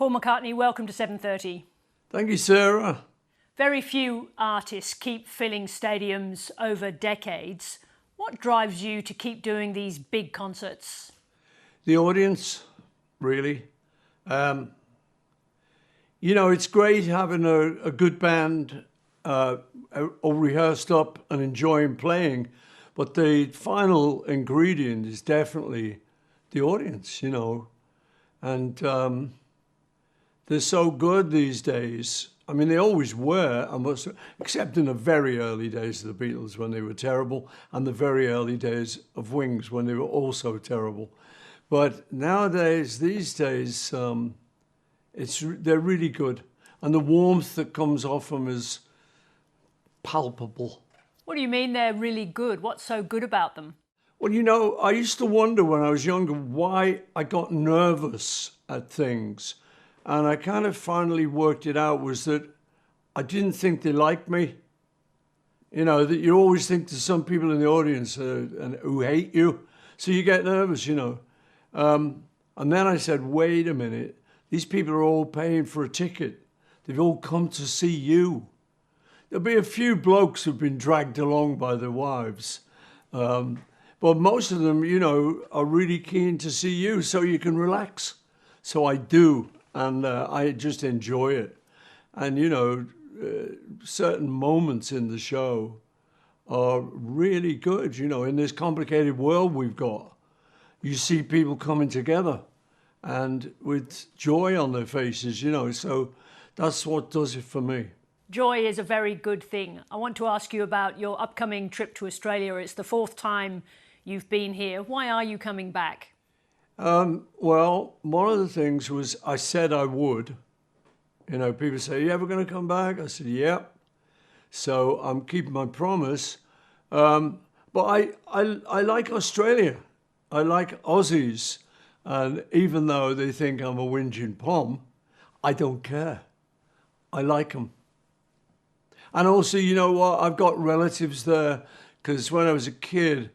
Paul McCartney, welcome to 7:30. Thank you, Sarah. Very few artists keep filling stadiums over decades. What drives you to keep doing these big concerts? The audience, really. You know, it's great having a good band all rehearsed up and enjoying playing, but the final ingredient is definitely the audience, you know. And they're so good these days. I mean, they always were, except in the very early days of the Beatles when they were terrible, and the very early days of Wings when they were also terrible. But nowadays, these days, they're really good. And the warmth that comes off them is palpable. What do you mean they're really good? What's so good about them? Well, you know, I used to wonder when I was younger why I got nervous at things. And I kind of finally worked it out was that I didn't think they liked me. You know, that you always think there's some people in the audience who hate you. So you get nervous, you know. And then I said, wait a minute, these people are all paying for a ticket. They've all come to see you. There'll be a few blokes who've been dragged along by their wives. But most of them, you know, are really keen to see you so you can relax. So I do, and I just enjoy it. And, you know, certain moments in the show are really good, you know, in this complicated world we've got. You see people coming together and with joy on their faces, you know, so that's what does it for me. Joy is a very good thing. I want to ask you about your upcoming trip to Australia. It's the 4th time you've been here. Why are you coming back? Well, one of the things was I said I would. You know, people say, are you ever going to come back? I said, yep. So I'm keeping my promise. But I like Australia. I like Aussies. And even though they think I'm a whinging pom, I don't care. I like them. And also, you know what? I've got relatives there because when I was a kid,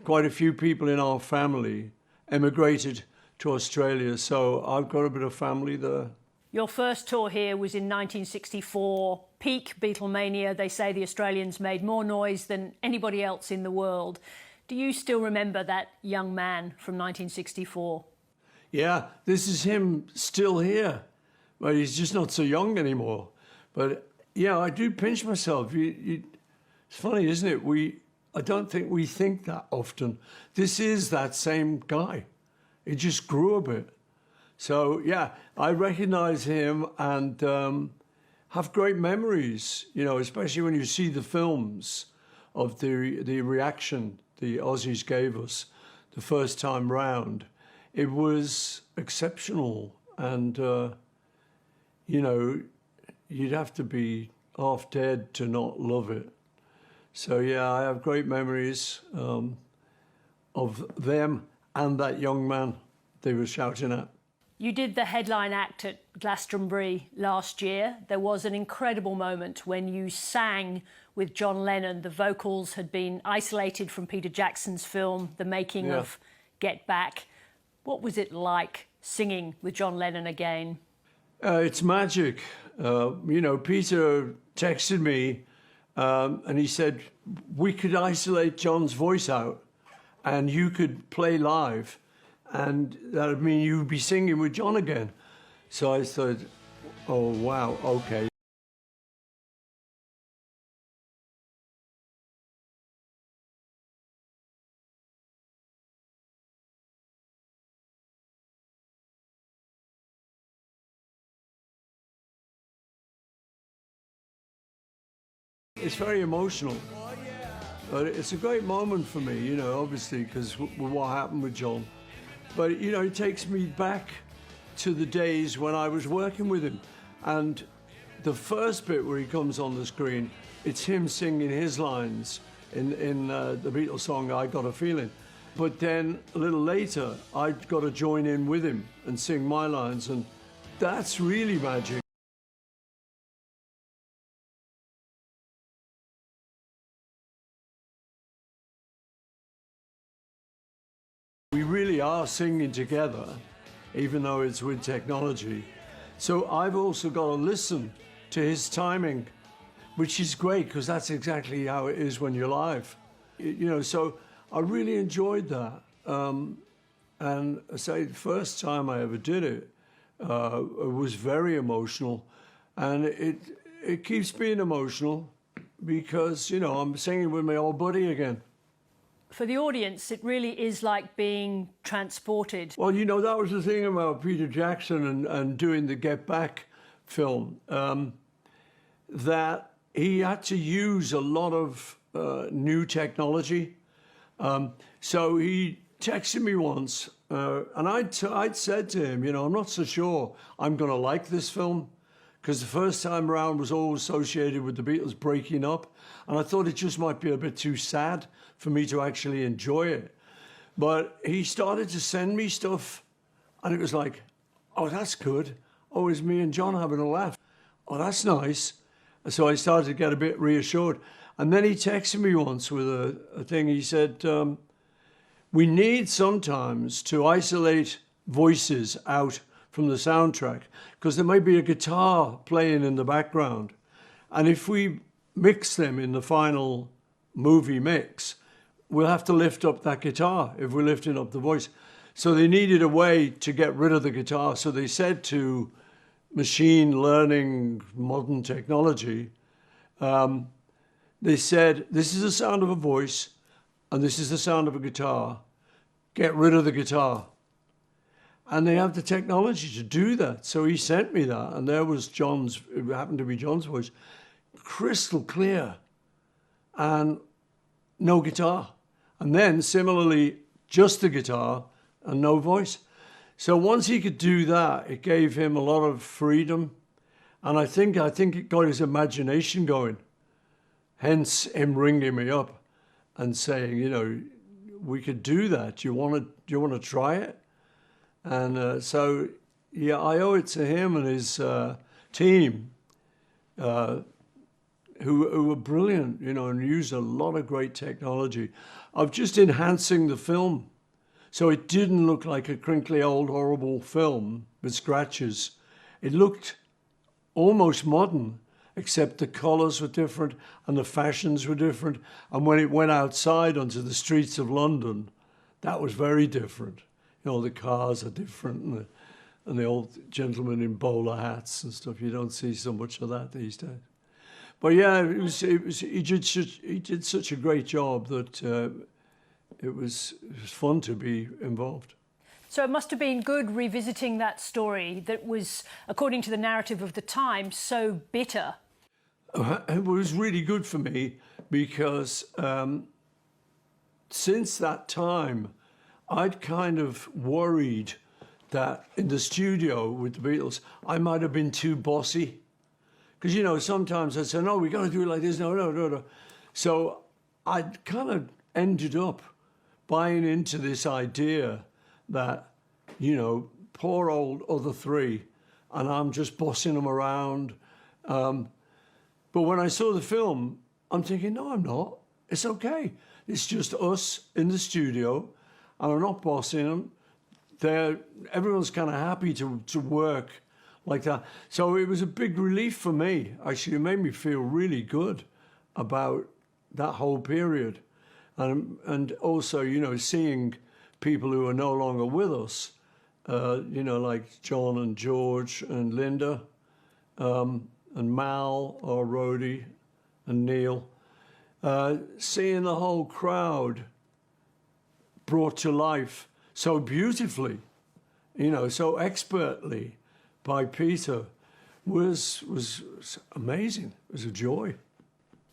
quite a few people in our family emigrated to Australia. So I've got a bit of family there. Your first tour here was in 1964, peak Beatlemania. They say the Australians made more noise than anybody else in the world. Do you still remember that young man from 1964? Yeah, this is him still here. Well, he's just not so young anymore. But yeah, I do pinch myself. It's funny, isn't it? I don't think we think that often. This is that same guy. He just grew a bit. So yeah, I recognize him and have great memories, you know, especially when you see the films of the reaction the Aussies gave us the first time round. It was exceptional. And, you know, you'd have to be half dead to not love it. So yeah, I have great memories of them and that young man they were shouting at. You did the headline act at Glastonbury last year. There was an incredible moment when you sang with John Lennon. The vocals had been isolated from Peter Jackson's film, The Making of Get Back. What was it like singing with John Lennon again? It's magic. You know, Peter texted me and he said, we could isolate John's voice out and you could play live. And that would mean you would be singing with John again. So I thought, oh, wow, okay. It's very emotional. But it's a great moment for me, you know, obviously, because what happened with John. But, you know, it takes me back to the days when I was working with him. And the first bit where he comes on the screen, it's him singing his lines in the Beatles song, I Got a Feeling. But then a little later, I've got to join in with him and sing my lines. And that's really magic. We really are singing together, even though it's with technology. So I've also got to listen to his timing, which is great because that's exactly how it is when you're live. You know, so I really enjoyed that. And I say the first time I ever did it, it was very emotional. And it keeps being emotional because, you know, I'm singing with my old buddy again. For the audience, it really is like being transported. Well, you know, that was the thing about Peter Jackson and doing the Get Back film, that he had to use a lot of new technology. So he texted me once, and I'd said to him, you know, I'm not so sure I'm going to like this film, because the first time around was all associated with the Beatles breaking up, and I thought it just might be a bit too sad for me to actually enjoy it. But he started to send me stuff, and it was like, oh, that's good. Oh, it's me and John having a laugh. Oh, that's nice. So I started to get a bit reassured. And then he texted me once with a thing. He said, we need sometimes to isolate voices out from the soundtrack because there might be a guitar playing in the background. And if we mix them in the final movie mix, we'll have to lift up that guitar if we're lifting up the voice. So they needed a way to get rid of the guitar. So they said to machine learning, modern technology, they said, this is the sound of a voice and this is the sound of a guitar. Get rid of the guitar. And they have the technology to do that. So he sent me that, and there was John's, it happened to be John's voice, crystal clear, and no guitar. And then similarly, just the guitar and no voice. So once he could do that, it gave him a lot of freedom. And I think it got his imagination going. Hence him ringing me up and saying, you know, we could do that. Do you want to try it? And so, yeah, I owe it to him and his team, who were brilliant, you know, and used a lot of great technology of just enhancing the film. So it didn't look like a crinkly old horrible film with scratches. It looked almost modern, except the colours were different and the fashions were different. And when it went outside onto the streets of London, that was very different. You know, the cars are different and the old gentlemen in bowler hats and stuff. You don't see so much of that these days. But yeah, he did such a great job that it was fun to be involved. So it must have been good revisiting that story that was, according to the narrative of the time, so bitter. It was really good for me because since that time, I'd kind of worried that in the studio with the Beatles, I might have been too bossy. Because, you know, sometimes I'd say, no, we got to do it like this. No. So I'd kind of ended up buying into this idea that, you know, poor old other three, and I'm just bossing them around. But when I saw the film, I'm thinking, no, I'm not. It's okay. It's just us in the studio, and I'm not bossing them. Everyone's kind of happy to work like that. So it was a big relief for me. Actually, it made me feel really good about that whole period. And also, you know, seeing people who are no longer with us, you know, like John and George and Linda, and Mal or Rhodey and Neil, seeing the whole crowd brought to life so beautifully, you know, so expertly by Peter was amazing. It was a joy.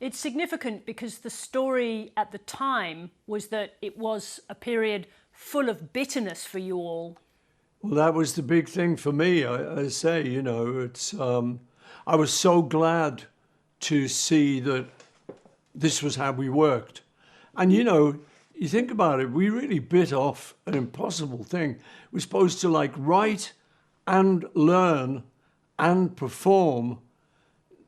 It's significant because the story at the time was that it was a period full of bitterness for you all. Well, that was the big thing for me. I say, you know, it's. I was so glad to see that this was how we worked, and you know, you think about it, we really bit off an impossible thing. We're supposed to like write and learn and perform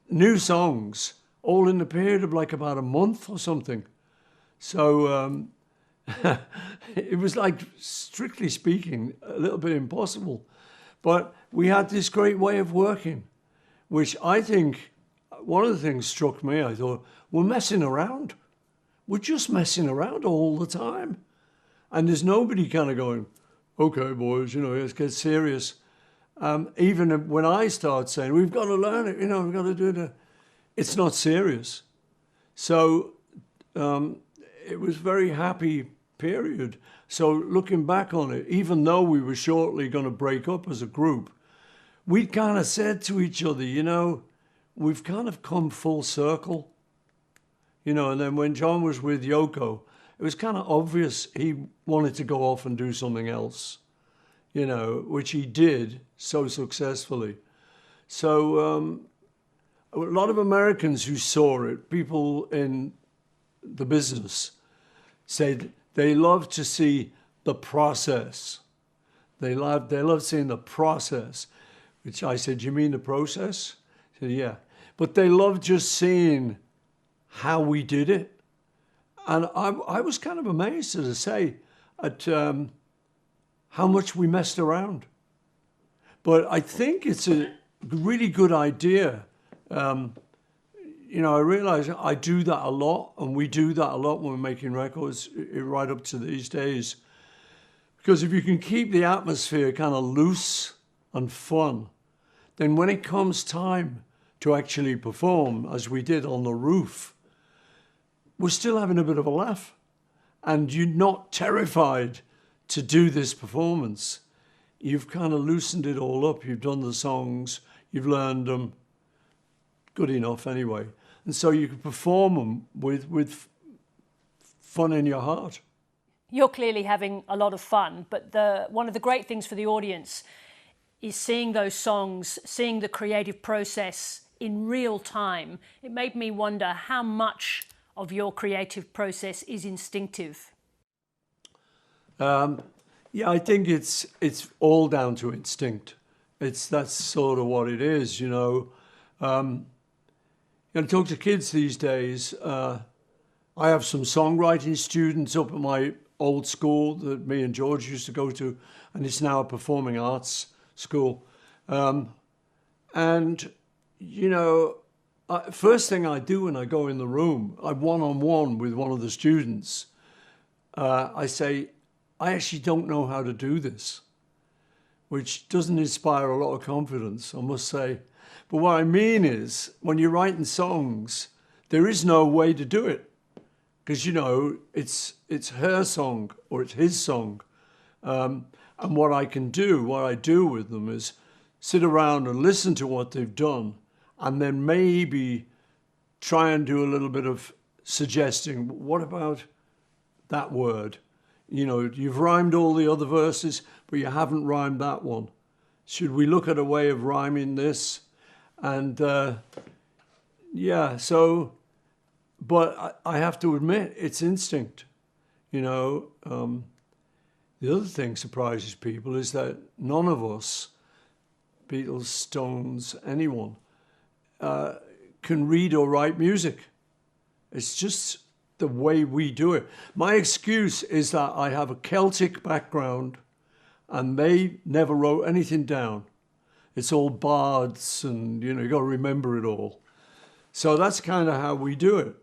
new songs all in the period of like about a month or something. So it was like, strictly speaking, a little bit impossible. But we had this great way of working, which I think, one of the things struck me, I thought, we're messing around. We're just messing around all the time. And there's nobody kind of going, okay, boys, let's get serious. Even when I start saying, we've got to learn it, we've got to do it, it's not serious. So it was a very happy period. So looking back on it, even though we were shortly going to break up as a group, we kind of said to each other, we've kind of come full circle. And then when John was with Yoko, it was kind of obvious he wanted to go off and do something else, which he did so successfully. So a lot of Americans who saw it, people in the business, said they love to see the process. They love seeing the process, which I said, you mean the process? He said, yeah. But they love just seeing how we did it. And I was kind of amazed, as I say, at how much we messed around. But I think it's a really good idea. I realize I do that a lot, and we do that a lot when we're making records right up to these days. Because if you can keep the atmosphere kind of loose and fun, then when it comes time to actually perform, as we did on the roof, we're still having a bit of a laugh. And you're not terrified to do this performance. You've kind of loosened it all up. You've done the songs, you've learned them, good enough anyway. And so you can perform them with fun in your heart. You're clearly having a lot of fun, but one of the great things for the audience is seeing those songs, seeing the creative process in real time. It made me wonder how much of your creative process is instinctive. Yeah, I think it's all down to instinct. That's sort of what it is, I talk to kids these days. I have some songwriting students up at my old school that me and George used to go to, and it's now a performing arts school. First thing I do when I go in the room, I'm one-on-one with one of the students. I say, I actually don't know how to do this, which doesn't inspire a lot of confidence, I must say. But what I mean is, when you're writing songs, there is no way to do it. Because, it's her song or it's his song. And what I do with them is sit around and listen to what they've done, and then maybe try and do a little bit of suggesting, what about that word? You've rhymed all the other verses, but you haven't rhymed that one. Should we look at a way of rhyming this? And but I have to admit, it's instinct. The other thing surprises people is that none of us, Beatles, Stones, anyone, can read or write music. It's just the way we do it. My excuse is that I have a Celtic background and they never wrote anything down. It's all bards and, you got to remember it all. So that's kind of how we do it.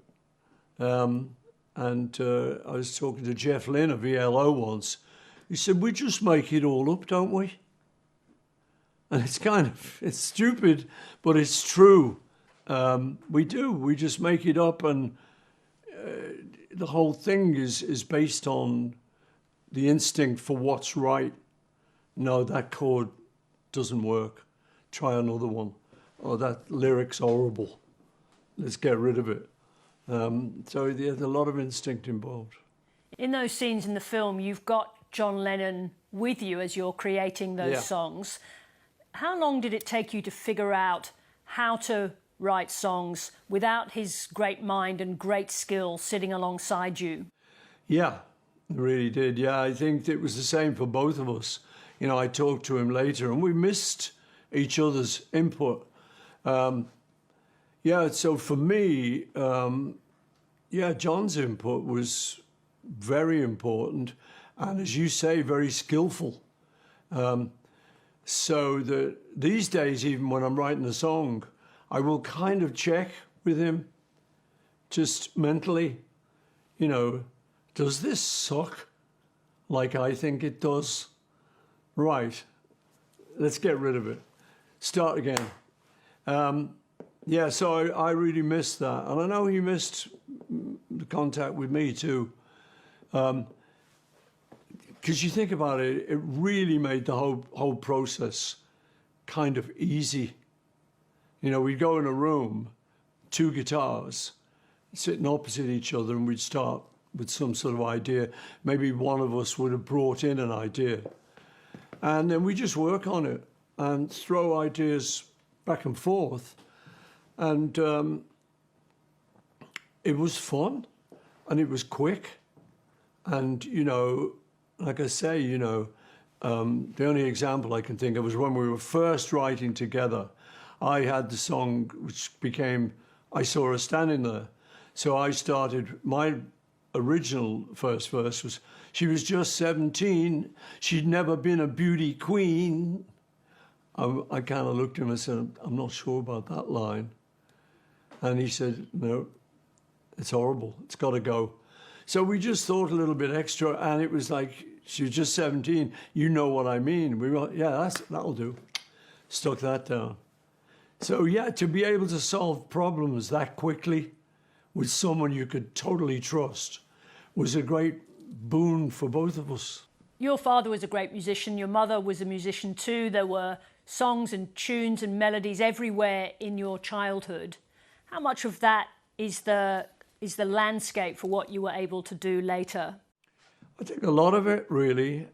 I was talking to Jeff Lynne of VLO once. He said, we just make it all up, don't we? And it's stupid, but it's true. We do. We just make it up, and the whole thing is based on the instinct for what's right. No, that chord doesn't work. Try another one. Oh, that lyric's horrible. Let's get rid of it. So there's a lot of instinct involved. In those scenes in the film, you've got John Lennon with you as you're creating those songs. How long did it take you to figure out how to write songs without his great mind and great skill sitting alongside you? Yeah, it really did. Yeah, I think it was the same for both of us. I talked to him later and we missed each other's input. So for me, John's input was very important and, as you say, very skillful. So that these days, even when I'm writing a song, I will kind of check with him, just mentally, you know, does this suck like I think it does? Right, let's get rid of it. Start again. Yeah, so I really missed that. And I know he missed the contact with me too. Because you think about it, it really made the whole process kind of easy. You know, we'd go in a room, 2 guitars, sitting opposite each other, and we'd start with some sort of idea. Maybe one of us would have brought in an idea. And then we just work on it and throw ideas back and forth. And it was fun, and it was quick. And, you know, like I say, you know, the only example I can think of was when we were first writing together. I had the song which became I Saw Her Standing There. So I started, my original first verse was, she was just 17, she'd never been a beauty queen. I kind of looked at him and said, I'm not sure about that line. And he said, no, it's horrible, it's got to go. So we just thought a little bit extra, and it was like, she was just 17, you know what I mean. We were, yeah, that'll do. Stuck that down. So yeah, to be able to solve problems that quickly with someone you could totally trust was a great boon for both of us. Your father was a great musician, your mother was a musician too. There were songs and tunes and melodies everywhere in your childhood. How much of that is the landscape for what you were able to do later? I think a lot of it, really.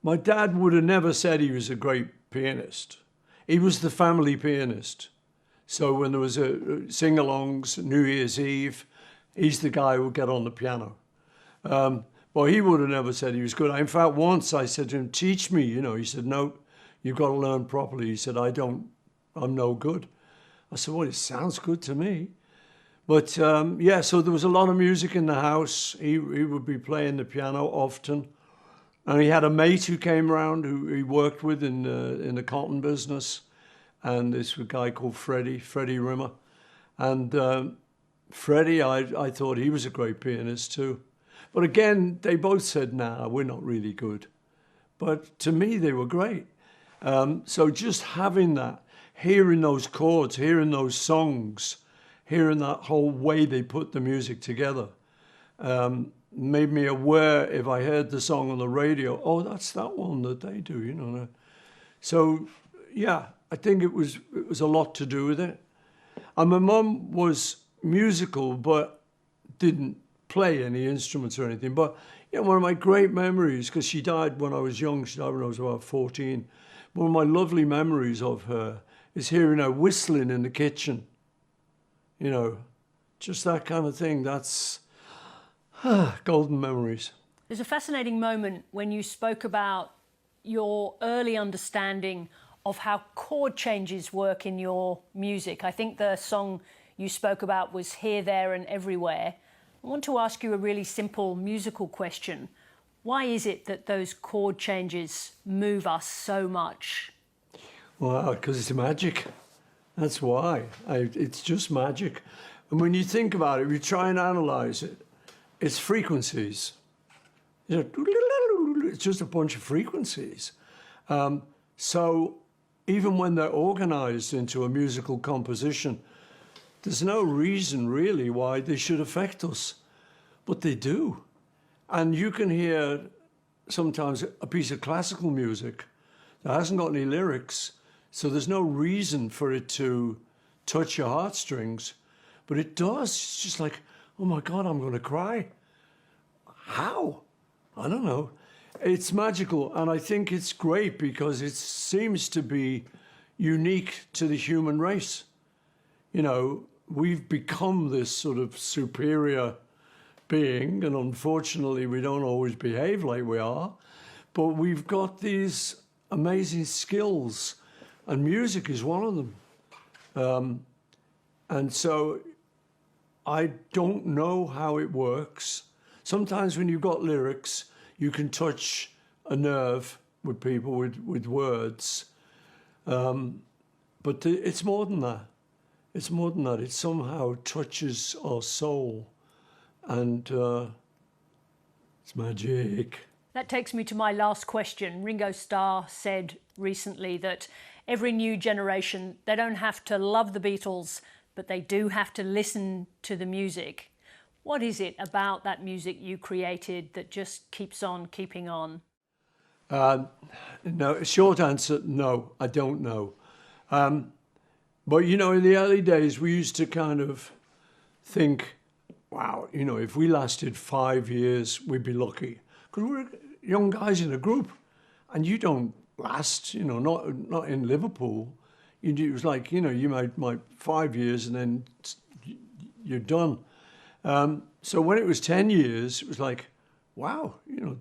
My dad would have never said he was a great pianist. He was the family pianist. So when there was a sing-alongs, New Year's Eve, he's the guy who would get on the piano. Well, he would have never said he was good. In fact, once I said to him, teach me, you know. He said, no, you've got to learn properly. He said, I'm no good. I said, well, it sounds good to me. But yeah, so there was a lot of music in the house. He would be playing the piano often. And he had a mate who came around who he worked with in the cotton business. And this guy called Freddie Rimmer. And Freddie, I thought he was a great pianist too. But again, they both said, nah, we're not really good. But to me, they were great. So just having that, hearing those chords, hearing those songs, hearing that whole way they put the music together, made me aware if I heard the song on the radio, oh, that's that one that they do, you know. So, yeah, I think it was a lot to do with it. And my mum was musical, but didn't play any instruments or anything. But yeah, one of my great memories, because she died when I was young, she died when I was about 14. One of my lovely memories of her is hearing her whistling in the kitchen. You know, just that kind of thing. That's golden memories. There's a fascinating moment when you spoke about your early understanding of how chord changes work in your music. I think the song you spoke about was Here, There and Everywhere. I want to ask you a really simple musical question. Why is it that those chord changes move us so much? Well, because it's magic. That's why. It's just magic. And when you think about it, if you try and analyze it, it's frequencies. You know, it's just a bunch of frequencies. So even when they're organized into a musical composition, there's no reason really why they should affect us, but they do. And you can hear sometimes a piece of classical music that hasn't got any lyrics, so there's no reason for it to touch your heartstrings, but it does. It's just like, oh my God, I'm going to cry. How? I don't know. It's magical, and I think it's great because it seems to be unique to the human race. You know, we've become this sort of superior being, and unfortunately we don't always behave like we are, but we've got these amazing skills, and music is one of them. And so I don't know how it works. Sometimes when you've got lyrics, you can touch a nerve with people with words. But it's more than that. It's more than that. It somehow touches our soul, and it's magic. That takes me to my last question. Ringo Starr said recently that every new generation, they don't have to love the Beatles, but they do have to listen to the music. What is it about that music you created that just keeps on keeping on? No, short answer, no, I don't know. But, you know, in the early days, we used to kind of think, wow, you know, if we lasted 5 years, we'd be lucky. Because we're young guys in a group, and you don't last, you know, not in Liverpool. It was like, you know, you might 5 years and then you're done. So when it was 10 years, it was like, wow, you know,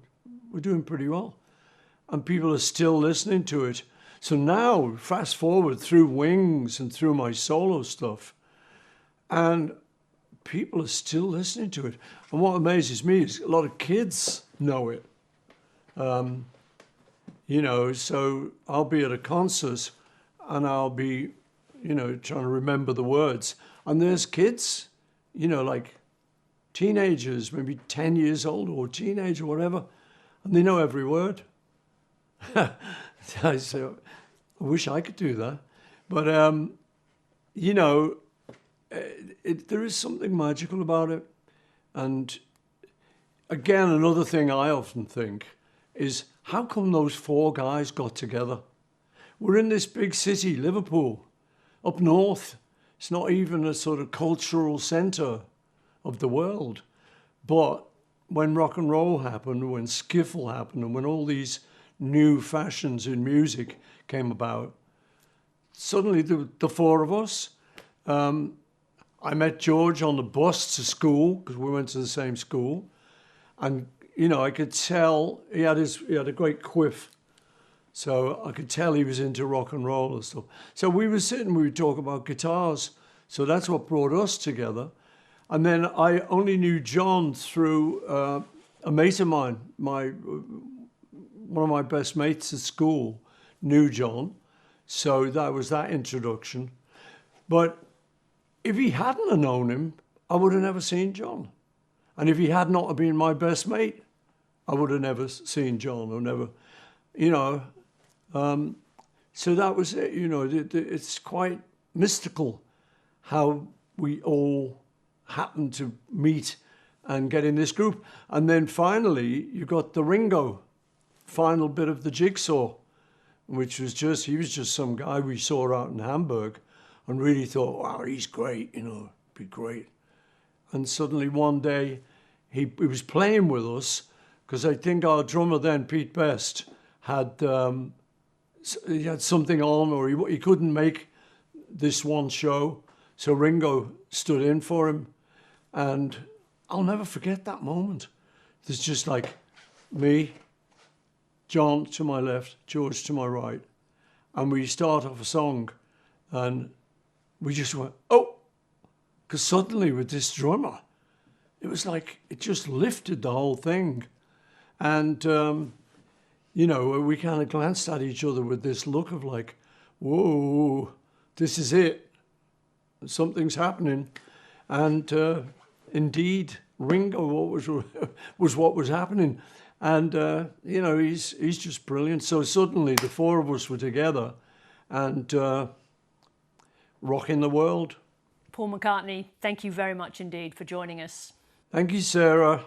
we're doing pretty well. And people are still listening to it. So now, fast forward through Wings and through my solo stuff, and people are still listening to it. And what amazes me is a lot of kids know it. You know, so I'll be at a concert and I'll be, you know, trying to remember the words. And there's kids, you know, like teenagers, maybe 10 years old or teenage or whatever, and they know every word. I say, I wish I could do that. But, you know, there is something magical about it. And again, another thing I often think is, how come those 4 guys got together? We're in this big city, Liverpool, up north. It's not even a sort of cultural centre of the world. But when rock and roll happened, when skiffle happened, and when all these new fashions in music came about, suddenly the 4 of us, I met George on the bus to school, because we went to the same school, and you know, I could tell he had a great quiff, so I could tell he was into rock and roll and stuff. So we were sitting, we would talk about guitars, so that's what brought us together. And then I only knew John through a mate of mine, one of my best mates at school knew John, so that was that introduction. But if he hadn't have known him, I would have never seen John. And if he had not have been my best mate, I would have never seen John, or never, you know. So that was it, you know. It's quite mystical how we all happened to meet and get in this group. And then finally, you got the Ringo final bit of the jigsaw, which was just, he was just some guy we saw out in Hamburg and really thought, wow, he's great, you know, be great. And suddenly one day he was playing with us, because I think our drummer then, Pete Best, had he had something on, or he couldn't make this one show, so Ringo stood in for him. And I'll never forget that moment. There's just like me, John to my left, George to my right, and we start off a song, and we just went, oh, because suddenly with this drummer, it was like, it just lifted the whole thing. And, you know, we kind of glanced at each other with this look of like, whoa, this is it. Something's happening. And indeed, Ringo was what was happening. And, you know, he's just brilliant. So suddenly the 4 of us were together and rocking the world. Paul McCartney, thank you very much indeed for joining us. Thank you, Sarah.